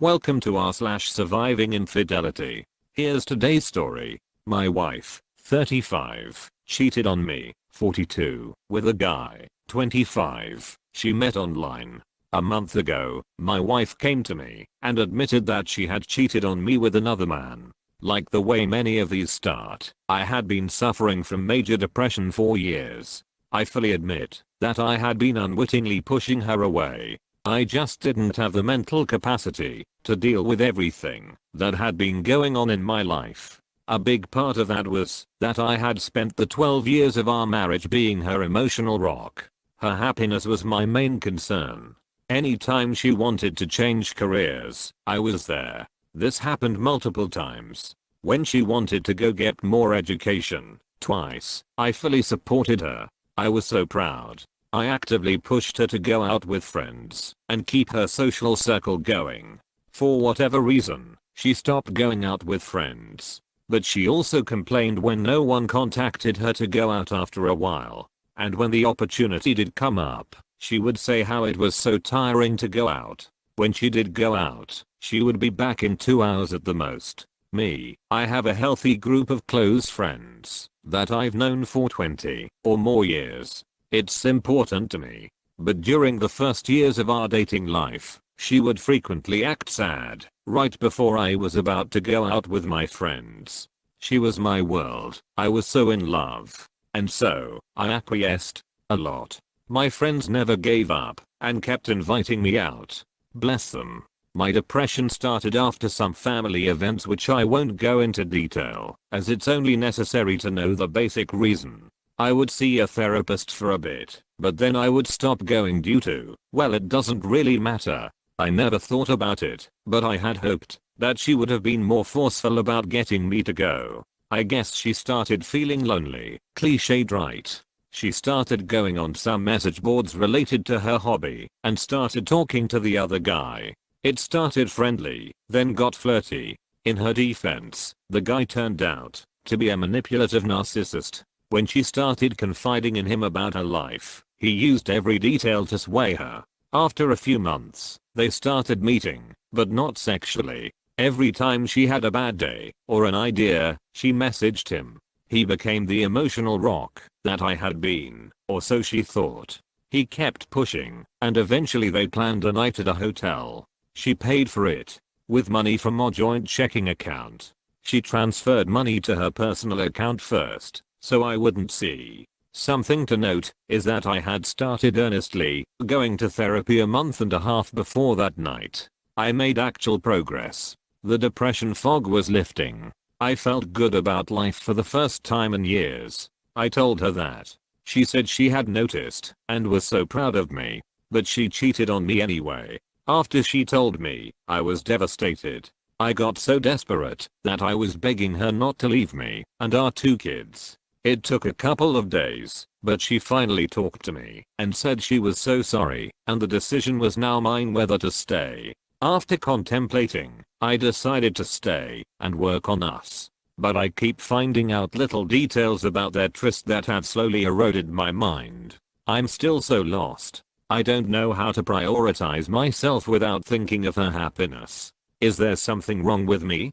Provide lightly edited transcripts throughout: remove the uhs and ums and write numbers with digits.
Welcome to r/surviving infidelity. Here's today's story. My wife, 35, cheated on me, 42, with a guy, 25, she met online. A month ago, my wife came to me and admitted that she had cheated on me with another man. Like the way many of these start, I had been suffering from major depression for years. I fully admit that I had been unwittingly pushing her away. I just didn't have the mental capacity to deal with everything that had been going on in my life. A big part of that was that I had spent the 12 years of our marriage being her emotional rock. Her happiness was my main concern. Anytime she wanted to change careers, I was there. This happened multiple times. When she wanted to go get more education, twice, I fully supported her. I was so proud. I actively pushed her to go out with friends and keep her social circle going. For whatever reason, she stopped going out with friends. But she also complained when no one contacted her to go out after a while. And when the opportunity did come up, she would say how it was so tiring to go out. When she did go out, she would be back in 2 hours at the most. Me, I have a healthy group of close friends that I've known for 20 or more years. It's important to me. But during the first years of our dating life, she would frequently act sad right before I was about to go out with my friends. She was my world. I was so in love. And so, I acquiesced a lot. My friends never gave up and kept inviting me out. Bless them. My depression started after some family events which I won't go into detail, as it's only necessary to know the basic reason. I would see a therapist for a bit, but then I would stop going due to, well, it doesn't really matter. I never thought about it, but I had hoped that she would have been more forceful about getting me to go. I guess she started feeling lonely, cliched right? She started going on some message boards related to her hobby and started talking to the other guy. It started friendly, then got flirty. In her defense, the guy turned out to be a manipulative narcissist. When she started confiding in him about her life, he used every detail to sway her. After a few months, they started meeting, but not sexually. Every time she had a bad day or an idea, she messaged him. He became the emotional rock that I had been, or so she thought. He kept pushing, and eventually they planned a night at a hotel. She paid for it with money from our joint checking account. She transferred money to her personal account first, so I wouldn't see. Something to note is that I had started earnestly going to therapy a month and a half before that night. I made actual progress. The depression fog was lifting. I felt good about life for the first time in years. I told her that. She said she had noticed and was so proud of me. But she cheated on me anyway. After she told me, I was devastated. I got so desperate that I was begging her not to leave me and our 2 kids. It took a couple of days, but she finally talked to me and said she was so sorry and the decision was now mine whether to stay. After contemplating, I decided to stay and work on us. But I keep finding out little details about their tryst that have slowly eroded my mind. I'm still so lost. I don't know how to prioritize myself without thinking of her happiness. Is there something wrong with me?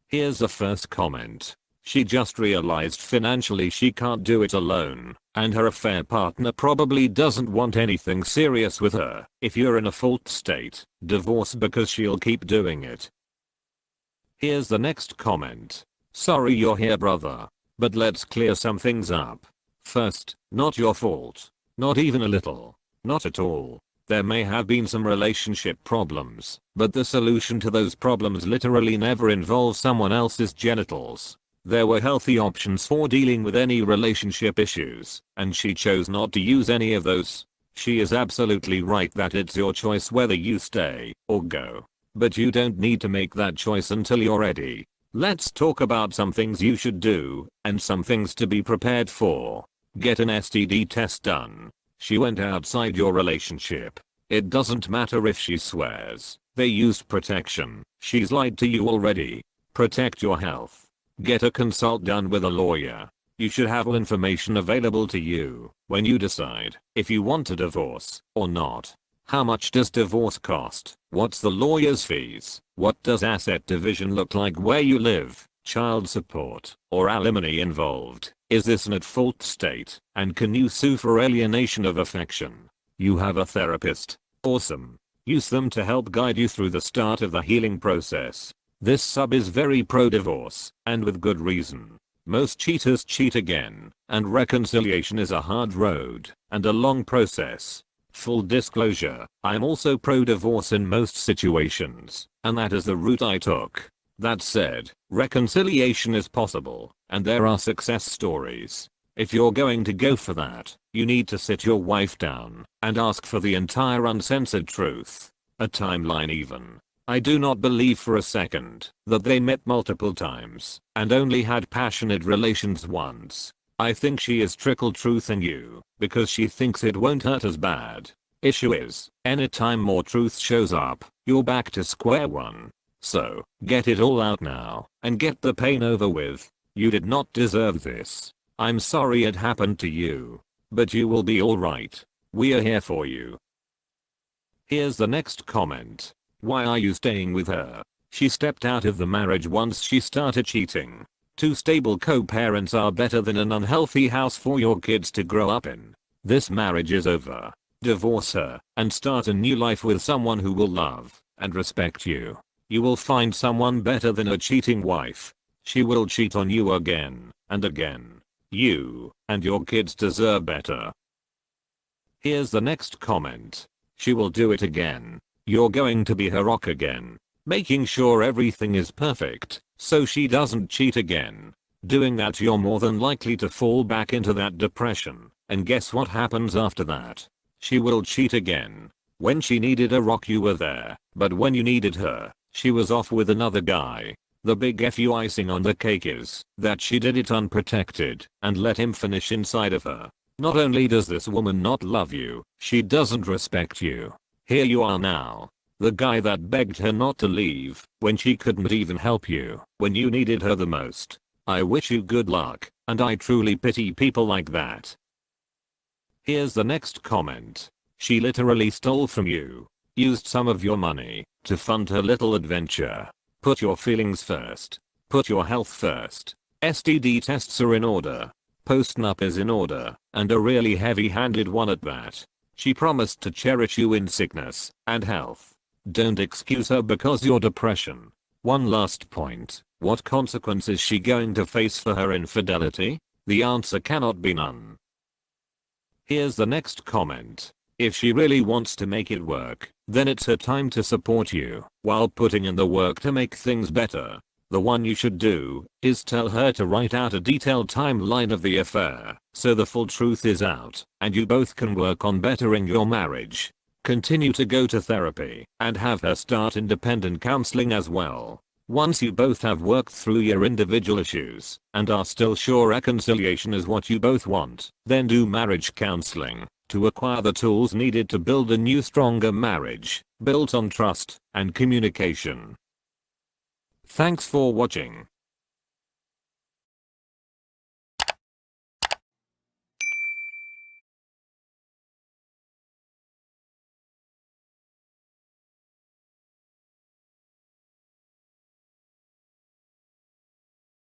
Here's the first comment. She just realized financially she can't do it alone, and her affair partner probably doesn't want anything serious with her. If you're in a fault state, divorce because she'll keep doing it. Here's the next comment. Sorry you're here, brother. But let's clear some things up. First, not your fault. Not even a little. Not at all. There may have been some relationship problems, but the solution to those problems literally never involves someone else's genitals. There were healthy options for dealing with any relationship issues, and she chose not to use any of those. She is absolutely right that it's your choice whether you stay or go. But you don't need to make that choice until you're ready. Let's talk about some things you should do, and some things to be prepared for. Get an STD test done. She went outside your relationship. It doesn't matter if she swears. They used protection. She's lied to you already. Protect your health. Get a consult done with a lawyer. You should have all information available to you when you decide if you want a divorce or not. How much does divorce cost? What's the lawyer's fees? What does asset division look like where you live? Child support or alimony involved? Is this an at-fault state? And can you sue for alienation of affection? You have a therapist. Awesome. Use them to help guide you through the start of the healing process. This sub is very pro-divorce, and with good reason. Most cheaters cheat again, and reconciliation is a hard road and a long process. Full disclosure, I'm also pro-divorce in most situations, and that is the route I took. That said, reconciliation is possible, and there are success stories. If you're going to go for that, you need to sit your wife down and ask for the entire uncensored truth. A timeline even. I do not believe for a second that they met multiple times and only had passionate relations once. I think she is trickle truthing you because she thinks it won't hurt as bad. Issue is, anytime more truth shows up, you're back to square one. So, get it all out now and get the pain over with. You did not deserve this. I'm sorry it happened to you. But you will be alright. We are here for you. Here's the next comment. Why are you staying with her? She stepped out of the marriage once she started cheating. Two stable co-parents are better than an unhealthy house for your kids to grow up in. This marriage is over. Divorce her and start a new life with someone who will love and respect you. You will find someone better than a cheating wife. She will cheat on you again and again. You and your kids deserve better. Here's the next comment. She will do it again. You're going to be her rock again, making sure everything is perfect so she doesn't cheat again. Doing that, you're more than likely to fall back into that depression, and guess what happens after that? She will cheat again. When she needed a rock, you were there, but when you needed her, she was off with another guy. The big FU icing on the cake is that she did it unprotected and let him finish inside of her. Not only does this woman not love you, she doesn't respect you. Here you are now, the guy that begged her not to leave when she couldn't even help you when you needed her the most. I wish you good luck, and I truly pity people like that. Here's the next comment. She literally stole from you, used some of your money to fund her little adventure. Put your feelings first. Put your health first. STD tests are in order. Post-nup is in order, and a really heavy-handed one at that. She promised to cherish you in sickness and health. Don't excuse her because your depression. One last point. What consequence is she going to face for her infidelity? The answer cannot be none. Here's the next comment. If she really wants to make it work, then it's her time to support you while putting in the work to make things better. The one you should do is tell her to write out a detailed timeline of the affair so the full truth is out and you both can work on bettering your marriage. Continue to go to therapy and have her start independent counseling as well. Once you both have worked through your individual issues and are still sure reconciliation is what you both want, then do marriage counseling to acquire the tools needed to build a new, stronger marriage built on trust and communication. Thanks for watching.